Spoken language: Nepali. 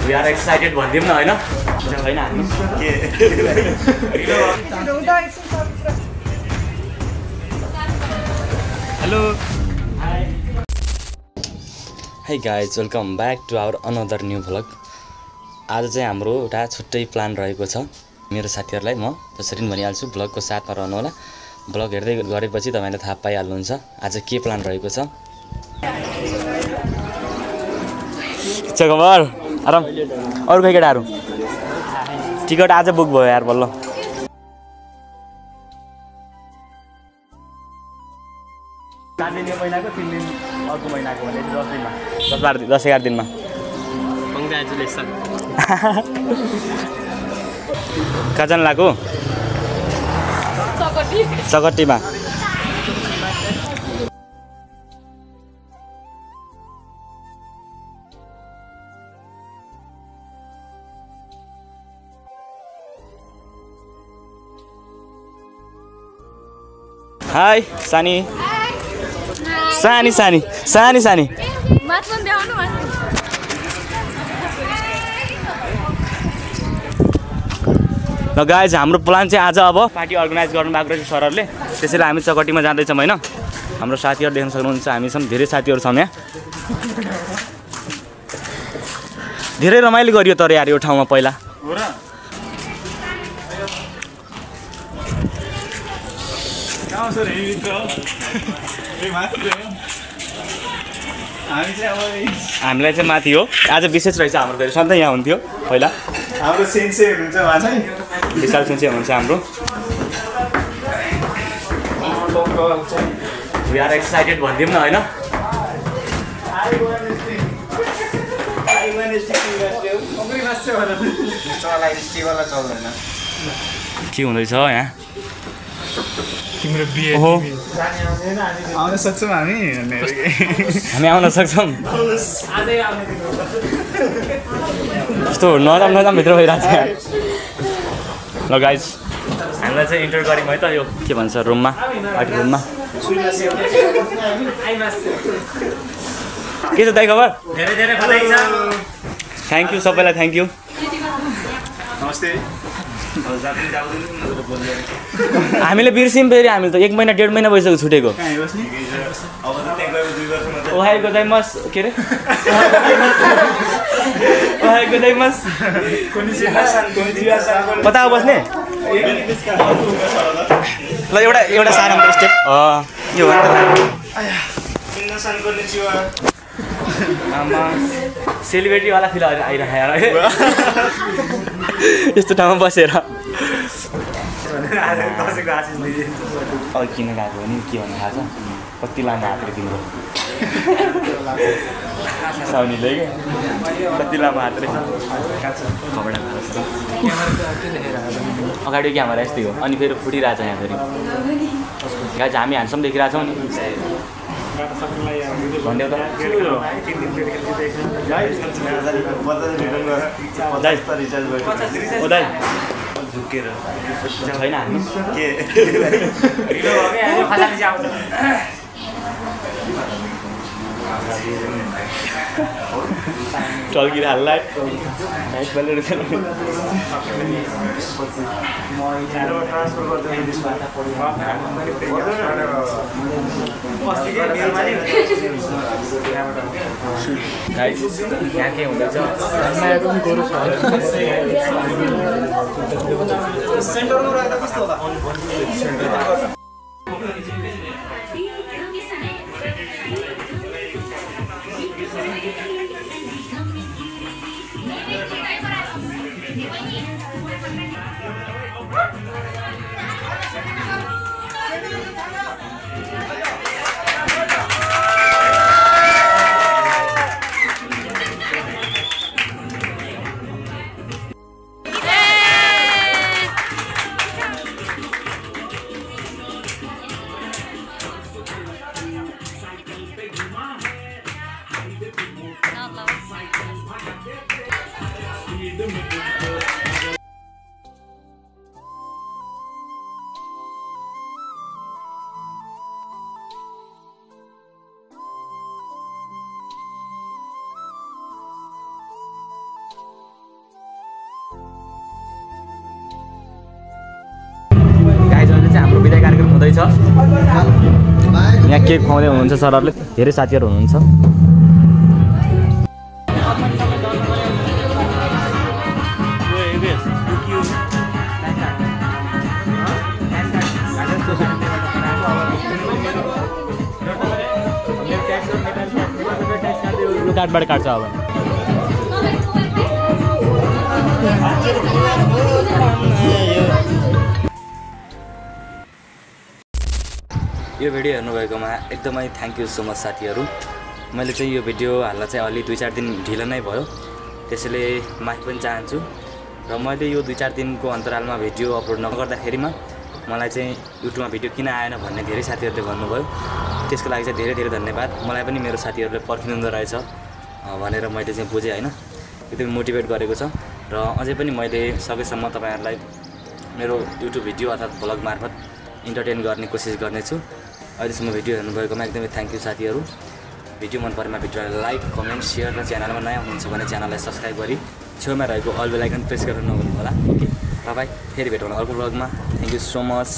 We are excited भनिदिउँ न हैन हैन हामी के hello hi guys welcome back to our another new vlog. आज चाहिँ हाम्रो एउटा छुट्टै प्लान रहेको छ। मेरो साथीहरुलाई म जसरी पनि भनिहाल्छु भ्लगको साथमा रहनु होला। भ्लग हेर्दै गरेपछि तपाईले थाहा पाइहाल्नुहुन्छ आज के प्लान रहेको छ। के खबर आराम अरु खै केटाहरु टिकट आज बुक भयो यार बल्ल। सातदिने महिनाको 3 दिन अर्को महिनाको भने 10 दिनमा 10-11 दिनमा। कङ्ग्रेचुलेसन। कहाँ जान लाग्यो? सकटीमा। हाय सानी सानी सानी सानी सानी ल गाइज हाम्रो प्लान चाहिँ आज अब पार्टी अर्गनाइज गर्नु भएको रहेछ सरहरूले। त्यसैले हामी चकटीमा जाँदैछौँ हैन। हाम्रो साथीहरू देख्न सक्नुहुन्छ हामीसँग धेरै साथीहरू छौँ यहाँ। धेरै रमाइलो गरियो तर यार यो ठाउँमा पहिला हामीलाई चाहिँ माथि हो आज विशेष रहेछ। हाम्रो धेरै सधैँ यहाँ हुन्थ्यो पहिला। हाम्रो सेन्से हुनुहुन्छ उहाँ चाहिँ विशाल सेन्से हुनुहुन्छ हाम्रो। वी आर एक्साइटेड भनिदिउँ न हैन। के हुँदैछ यहाँ? तिम्रो बिहे आउन सक्छौँ हामी आउन सक्छौँ। यस्तो नजाम भित्र भइरहेको छ। ल गाइज हामीलाई चाहिँ इन्टर गऱ्यौँ है त यो के भन्छ रुममा पार्टी रुममा। के छ दाइ खबर? धेरै धेरै बधाई छ। थ्याङ्क यू सबैलाई थ्याङ्क यू। नमस्ते। हामीले बिर्स्यौँ फेरि हामीले त 1 महिना 1.5 महिना भइसक्यो छुटेको। ओहाई गोजाइमास के रे ओहाई गोजाइमास कता हो बस्ने? ल एउटा सानो स्टेप यो भन्दा आमा सेलिब्रेटीवाला फिल आइरहेको यार यस्तो ठाउँमा बसेर। किन गएको भने के भन्नु थाहा छ? कति लामो हात रे तिम्रो साउनीले क्या कति लामो हात रहेछ। अगाडि क्यामेरा यस्तै हो अनि फेरि फुटिरहेछ यहाँ फेरि। गाइज हामी ह्यान्डसम देखिरहेछौँ नि भनिदेऊ त। झुकेर छैन हामी के टल्किएर हाल्ला यहाँ के हुँदैछ? सेन्टरमा राख्दा कस्तो होला? हुँदैछ यहाँ केक खुवाउँदै हुनुहुन्छ सरहरूले धेरै साथीहरू हुनुहुन्छ कार्डबाट काट्छ अब यो भिडियो हेर्नुभएकोमा एकदमै थ्याङ्क यू सो मच साथीहरू मैले चाहिँ यो भिडियो हाल्न चाहिँ अलि 2-4 दिन ढिलो नै भयो त्यसैले माफी पनि चाहन्छु र मैले यो 2-4 दिनको अन्तरालमा भिडियो अपलोड नगर्दाखेरिमा मलाई चाहिँ युट्युबमा भिडियो किन आएन भन्ने धेरै साथीहरूले भन्नुभयो त्यसको लागि चाहिँ धेरै धेरै धन्यवाद मलाई पनि मेरो साथीहरूले पर्खिनुहुँदो रहेछ भनेर मैले चाहिँ बुझेँ हैन एकदमै मोटिभेट गरेको छ र अझै पनि मैले सकेसम्म तपाईहरुलाई मेरो युट्युब भिडियो अथवा ब्लग मार्फत इन्टरटेन गर्ने कोसिस गर्नेछु अहिलेसम्म भिडियो हेर्नुभएकोमा एकदमै थ्याङ्क यू साथीहरू भिडियो मन परेमा भिडियोलाई लाइक कमेन्ट सेयर र च्यानलमा नयाँ हुनुहुन्छ भने च्यानललाई सब्स्क्राइब गरी छेउमा रहेको अल बेल आइकन प्रेस गर्न नभुल्नु होला ओके बाइ बाइ फेरि भेटौँ अर्को ब्लगमा थ्याङ्क यू सो मच